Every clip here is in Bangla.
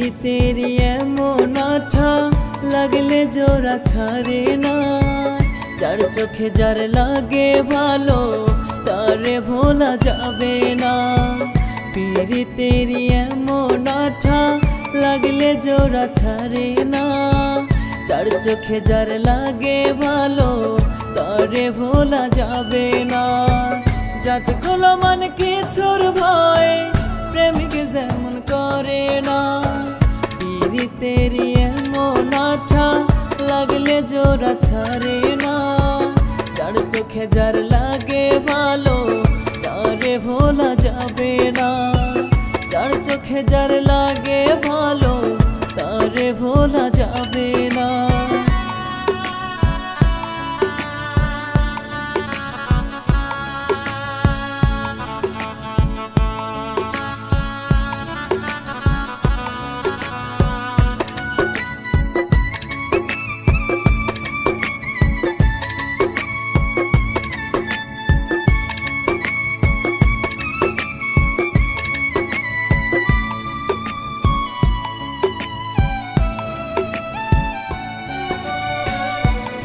তেরি এমন আঠা লাগলে জোড়া ছাড়ে না। যার চোখে যার লাগে ভালো তারে ভোলা যাবে না। তেরি এমন আঠা লাগলে জোড়া ছাড়ে না। যার চোখে যার লাগে ভালো তারে ভোলা যাবে না। জাত গুলো মান কিছুর ভয় প্রেমিক যেমন করে না। তেরি এমন আঠা লাগলে জোড়া ছাড়ে না। যার চোখে যার লাগে ভালো তারে ভোলা যাবে না। যার চোখে যার লাগে ভালো তারে ভোলা যাবে না।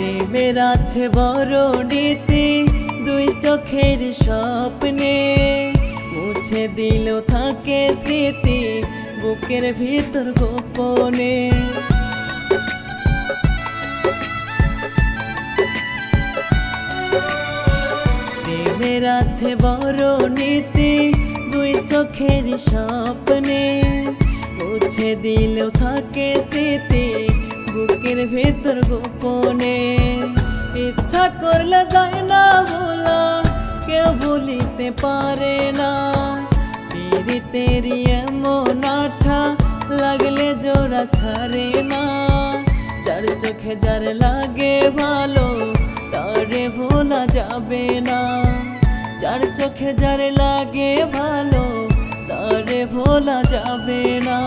প্রেমের আছে বড় নীতি দুই চোখের স্বপ্নে। মুছে দিল থাকে স্মৃতি বুকের ভিতর গোপনে। প্রেমের আছে বড় নীতি দুই চোখের স্বপ্নে। মুছে দিল থাকে স্মৃতি বুকের ভেতর গোপনে। ইচ্ছা করলে যায় না ভোলা কেউ ভুলিতে পারে না। তেরি এমন আঠা লাগলে জোড়া ছাড়ে না। যার চোখে যার লাগে ভালো তারে ভোলা যাবে না। যার চোখে যার লাগে ভালো তারে ভোলা যাবে না।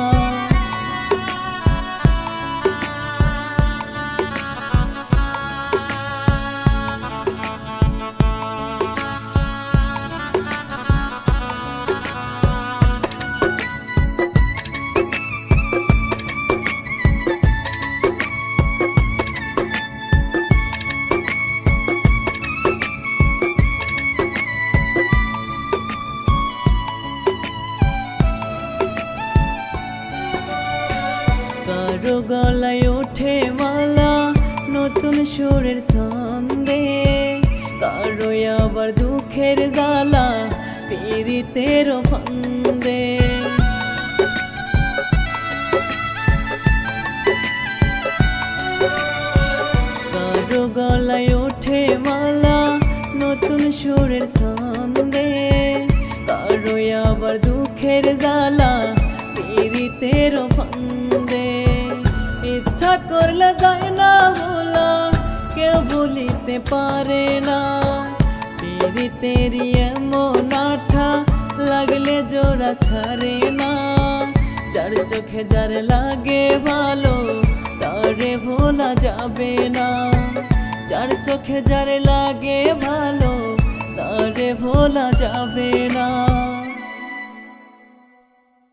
কারো গলায় ওঠে মালা নতুন সুরের ছন্দে। কারো আবার দুঃখের জ্বালা পীড়িতের ফান্দে। কারো গলায় ওঠে মালা নতুন সুরের ছন্দে। কারো আবার দুঃখের জ্বালা পীড়িতের ফান্দে। ইচ্ছা করলে যায় না ভোলা কেউ ভুলিতে পারে না। তেরি এমন আঠা লাগলে জোড়া ছাড়ে না। যার চোখে যার লাগে ভালো তারে ভোলা যাবে না। যার চোখে যার লাগে ভালো তারে ভোলা যাবে না।